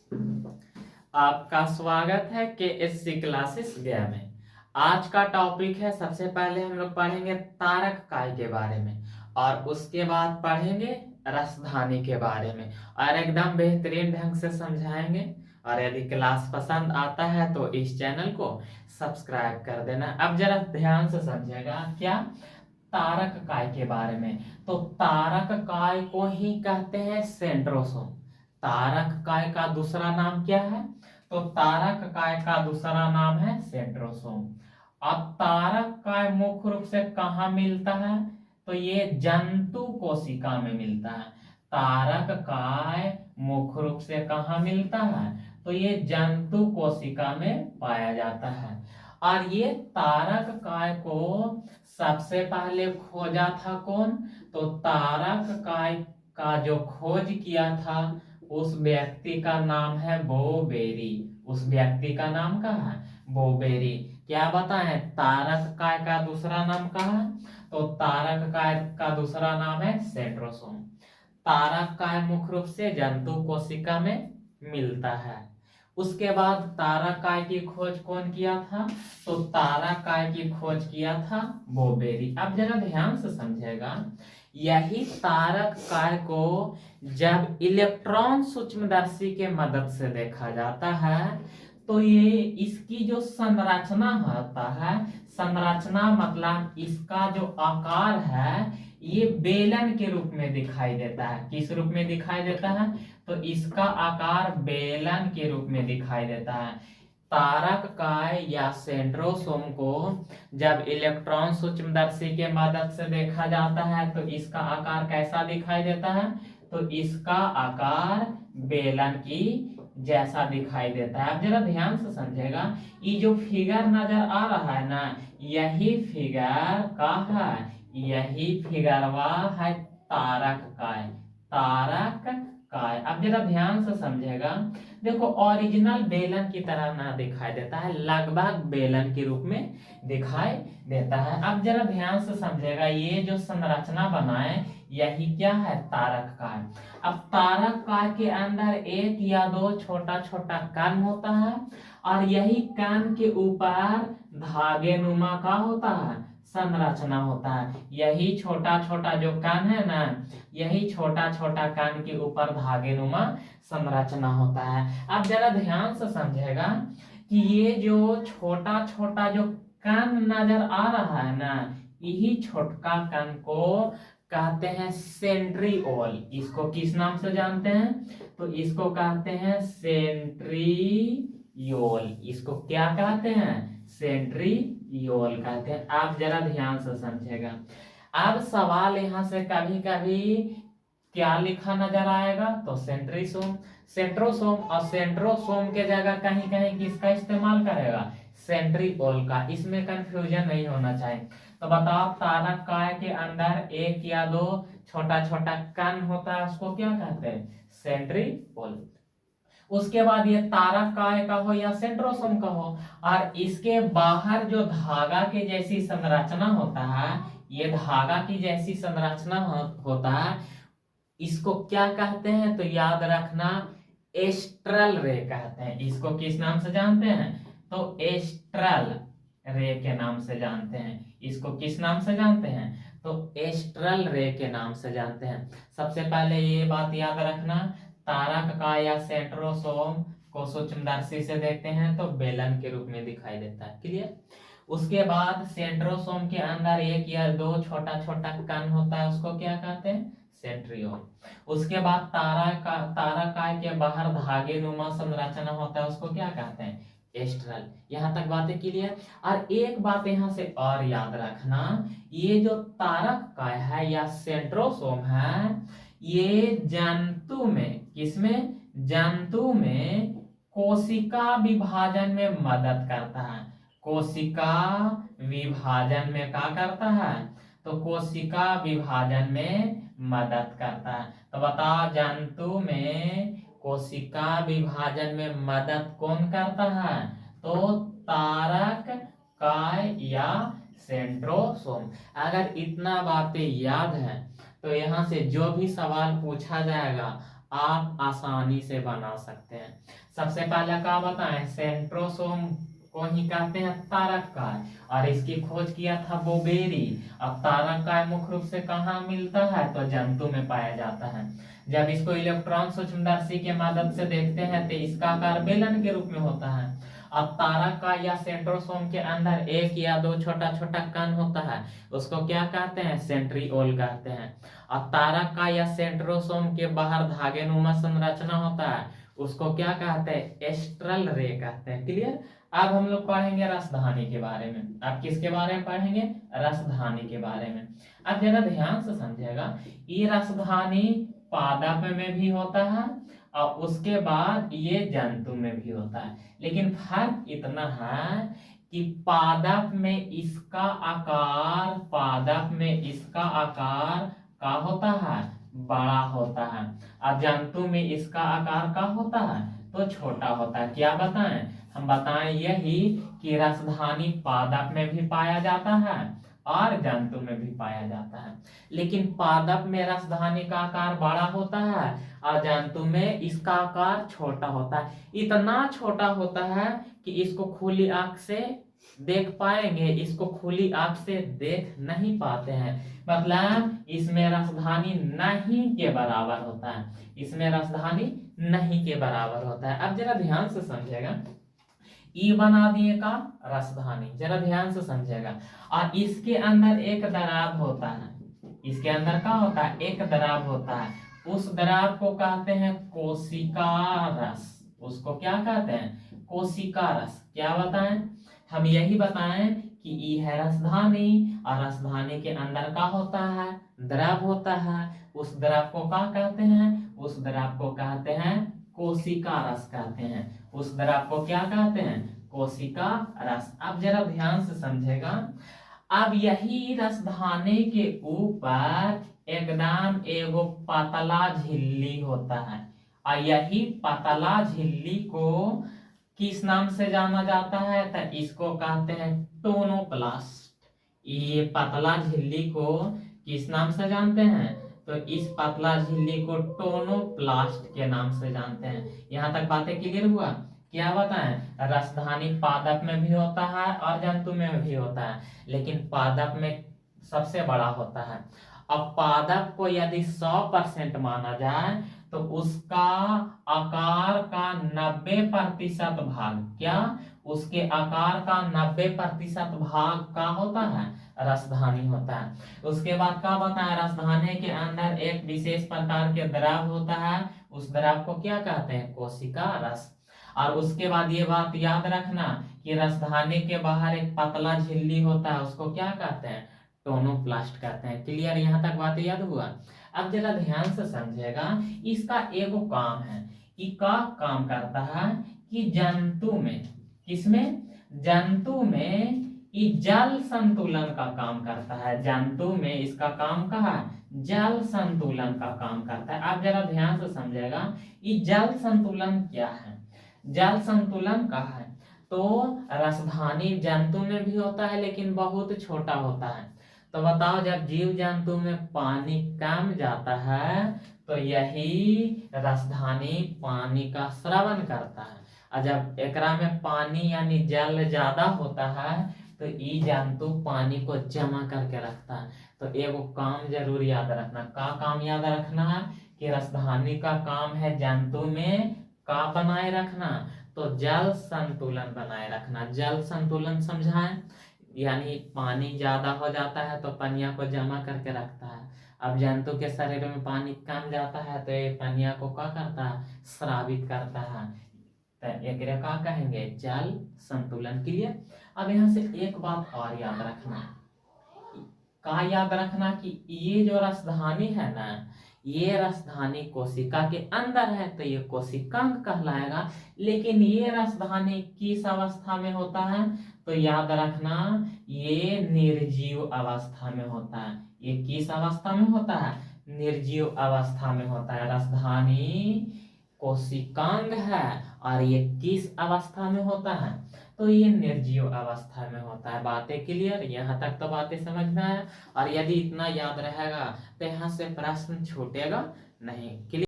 आपका स्वागत है KSC क्लासेस गया में। आज का टॉपिक है, सबसे पहले हम लोग पढ़ेंगे तारक काय के बारे में और उसके बाद पढ़ेंगे राजधानी के बारे में और एकदम बेहतरीन ढंग से समझाएंगे। और यदि क्लास पसंद आता है तो इस चैनल को सब्सक्राइब कर देना। अब जरा ध्यान से समझिएगा क्या तारक काय के बारे में। तो तारक काय को ही कहते हैं सेंट्रोसोम। तारक काय का दूसरा नाम क्या है? तो तारक काय का दूसरा नाम है सेंट्रोसोम। अब तारक काय मुख्य रूप से कहाँ मिलता है? तो ये जंतु कोशिका में मिलता है। तारक काय मुख्य रूप से कहाँ मिलता है? तो ये जंतु कोशिका में पाया जाता है। और ये तारक काय को सबसे पहले खोजा था कौन? तो तारक काय का जो खोज किया था उस व्यक्ति का नाम है बोबेरी। उस व्यक्ति का नाम क्या है? बोबेरी। क्या बताएं तारक काय का दूसरा नाम क्या है? तो तारक काय का दूसरा नाम है सेंट्रोसोम। तारक काय मुख्य रूप से जंतु कोशिका में मिलता है। उसके बाद तारक काय की खोज कौन किया था? तो तारक काय की खोज किया था बोबेरी। अब जरा ध्यान से समझेगा, यही तारक काय को जब इलेक्ट्रॉन सूक्ष्मदर्शी के मदद से देखा जाता है तो ये इसकी जो संरचना होता है, संरचना मतलब इसका जो आकार है ये बेलन के रूप में दिखाई देता है। किस रूप में दिखाई देता है? तो इसका आकार बेलन के रूप में दिखाई देता है। तारक काय या सेंट्रोसोम को जब इलेक्ट्रॉन सूक्ष्मदर्शी के मदद से देखा जाता है तो इसका आकार कैसा दिखाई देता है? तो इसका आकार बेलन की जैसा दिखाई देता है। अब जरा ध्यान से समझेगा, ये जो फिगर नजर आ रहा है ना, यही फिगर का है, यही फिगरवा है तारक काय। तारक काय। अब जरा ध्यान से समझेगा, देखो ओरिजिनल बेलन की तरह ना दिखाई देता है, लगभग बेलन के रूप में दिखाई देता है। अब जरा ध्यान से समझेगा, ये जो संरचना बना है यही क्या है? तारक काय। अब तारक काय के अंदर एक या दो छोटा छोटा कण होता है और यही कण के ऊपर धागे नुमा का होता है, संरचना होता है। यही छोटा छोटा जो कण है ना, यही छोटा छोटा कण के ऊपर धागे नुमा संरचना होता है। अब जरा ध्यान से समझेगा कि ये जो छोटा छोटा जो कण नजर आ रहा है ना, यही छोटका कण को कहते हैं सेंट्रिओल। इसको किस नाम से जानते हैं? तो इसको कहते हैं सेंट्रियोल। इसको क्या कहते हैं? सेंट्रियोल कहते हैं। आप जरा ध्यान से समझेगा। अब सवाल यहां से कभी कभी क्या लिखा नजर आएगा? तो सेंट्रीसोम, सेंट्रोसोम, और सेंट्रोसोम के जगह कहीं कहीं किसका इस्तेमाल करेगा? सेंट्रियोल का। इसमें कंफ्यूजन नहीं होना चाहिए। तो बताओ तारक काय के अंदर एक या दो छोटा छोटा कण होता है, उसको क्या कहते हैं? सेंट्रियोल। उसके बाद ये तारक काय का हो या सेंट्रोसोम का हो, और इसके बाहर जो धागा के जैसी संरचना होता है, ये धागा की जैसी संरचना होता है, इसको क्या कहते हैं? तो याद रखना, एस्ट्रल रे कहते हैं। इसको किस नाम से जानते हैं? तो एस्ट्रल रे के नाम से जानते हैं। इसको किस नाम से जानते हैं? तो एस्ट्रल रे के नाम से जानते हैं। सबसे पहले ये बात याद रखना, तारक काय या सेंट्रोसोम को सूक्ष्मदर्शी से देखते हैं तो बेलन के रूप में दिखाई देता है। क्लियर? उसके बाद सेंट्रोसोम के अंदर एक या दो छोटा छोटा कण होता है, उसको क्या कहते हैं? सेंट्रियोल। उसके बाद तारा काय के बाहर धागे नुमा संरचना होता है, उसको क्या कहते हैं? एस्ट्रल। यहां तक बातें क्लियर? और एक बात यहां से और याद रखना, ये जो तारक काय है या सेंट्रोसोम है, ये जंतु में, किसमें? जंतु में कोशिका विभाजन में मदद करता है। कोशिका विभाजन में क्या करता है? तो कोशिका विभाजन में मदद करता है। तो बताओ जंतु में कोशिका विभाजन में मदद कौन करता है? तो तारक काय या सेंट्रोसोम। अगर इतना बातें याद है तो यहां से जो भी सवाल पूछा जाएगा आप आसानी से बना सकते हैं। सबसे पहले क्या बताएं, सेंट्रोसोम को ही कहते हैं तारककाय, और इसकी खोज किया था बोबेरी। अब तारककाय मुख्य रूप से कहाँ मिलता है, तो जंतु में पाया जाता है। जब इसको इलेक्ट्रॉन सूक्ष्मदर्शी के मदद से देखते हैं तो इसका आकार बेलन के रूप में होता है। अब तारककाय या सेंट्रोसोम के अंदर एक या दो छोटा छोटा कण होता है, उसको क्या कहते हैं, सेंट्रिओल कहते हैं। अब तारककाय या सेंट्रोसोम के बाहर धागेनुमा संरचना होता है, उसको क्या कहते हैं, एस्ट्रल रे कहते हैं। क्लियर। अब हम लोग पढ़ेंगे रसधानी के बारे में। अब किसके बारे में पढ़ेंगे, रसधानी के बारे में। अब जरा ध्यान से समझेगा, ये रसधानी पादप में भी होता है और उसके बाद ये जंतु में भी होता है, लेकिन फर्क इतना है कि पादप में इसका आकार का होता है, बड़ा होता है, और जंतु में इसका आकार का होता है, तो छोटा होता है। क्या बताएं, हम बताएं यही कि रसधानी पादप में भी पाया जाता है और जंतु में भी पाया जाता है, लेकिन पादप में रसधानी का आकार बड़ा होता है और जंतु में इसका आकार छोटा होता है। इतना छोटा होता है कि इसको खुली आंख से देख पाएंगे, इसको खुली आंख से देख नहीं पाते हैं। मतलब इसमें रसधानी नहीं के बराबर होता है, इसमें रसधानी नहीं के बराबर होता है। अब जरा ध्यान से समझेगा, ई बना दिए का रसधानी, जरा ध्यान से समझेगा। और इसके अंदर एक दराब होता है, इसके अंदर क्या होता है, एक दराब होता है। उस दराब को कहते हैं कोशिका रस। उसको क्या कहते हैं, कोशिका रस। क्या बताएं, हम यही बताएं कि ई है रसधानी, और रसधानी के अंदर का होता है, द्रव होता है। उस द्रव को क्या कहते हैं, उस द्रव को कहते हैं कोशिका रस कहते हैं। उस द्रव को क्या कहते हैं, कोशिका रस। अब जरा ध्यान से समझेगा, अब यही रसधानी के ऊपर एकदम एगो पतला झिल्ली होता है, और यही पतला झिल्ली को किस नाम से जाना जाता है, तो इसको कहते हैं टोनोप्लास्ट। ये पतला झिल्ली को किस नाम से जानते हैं, तो इस पतला झिल्ली को टोनोप्लास्ट के नाम से जानते हैं। यहाँ तक बातें क्लियर हुआ। क्या बताएं, रसधानी पादप में भी होता है और जंतु में भी होता है, लेकिन पादप में सबसे बड़ा होता है। अब पादप को यदि 100% माना जाए तो उसका आकार का 90% भाग, क्या, उसके आकार का 90% भाग का होता है, रसधानी होता है। उसके बाद क्या बताया, रसधानी के अंदर एक विशेष प्रकार के द्रव होता है, उस द्रव को क्या कहते हैं, कोशिका रस। और उसके बाद ये बात याद रखना कि रसधानी के बाहर एक पतला झिल्ली होता है, उसको क्या कहते हैं, टोनोप्लास्ट कहते हैं। क्लियर, यहाँ तक बात याद हुआ। अब जरा ध्यान से समझेगा, इसका एगो काम है, इसका काम करता है कि जंतु में, किसमें, जंतु में ये जल संतुलन का काम करता है। जंतु में इसका काम कहा, जल संतुलन का काम करता है। आप जरा ध्यान से समझेगा, ये जल संतुलन क्या है, जल संतुलन का है, तो रसधानी जंतु में भी होता है लेकिन बहुत छोटा होता है। तो बताओ, जब जीव जंतु में पानी कम जाता है तो यही रसधानी पानी का स्रवण करता है, और जब एकरा में पानी यानी जल ज्यादा होता है तो ई जंतु पानी को जमा करके रखता है। तो एगो काम जरूर याद रखना, का काम याद रखना है कि रसधानी का काम है जंतु में का बनाए रखना, तो जल संतुलन बनाए रखना। जल संतुलन समझाएं, यानी पानी ज्यादा हो जाता है तो पनिया को जमा करके रखता है। अब जंतु के शरीर में पानी कम जाता है तो ये पनिया को क्या करता है, स्रावित करता है। तो एकरे का कहेंगे, जल संतुलन। क्लियर। अब यहाँ से एक बात और याद रखना, का याद रखना कि ये जो रसधानी है ना, ये रसधानी कोशिका के अंदर है तो ये कोशिकांग कहलाएगा। लेकिन ये रसधानी किस अवस्था में होता है, तो याद रखना ये निर्जीव अवस्था में होता है। ये किस अवस्था में होता है, निर्जीव अवस्था में होता है। रसधानी कोशिकांग है और ये किस अवस्था में होता है, तो ये निर्जीव अवस्था में होता है। बातें क्लियर, यहाँ तक तो बातें समझना है। और यदि इतना याद रहेगा तो यहाँ से प्रश्न छूटेगा नहीं। क्लियर।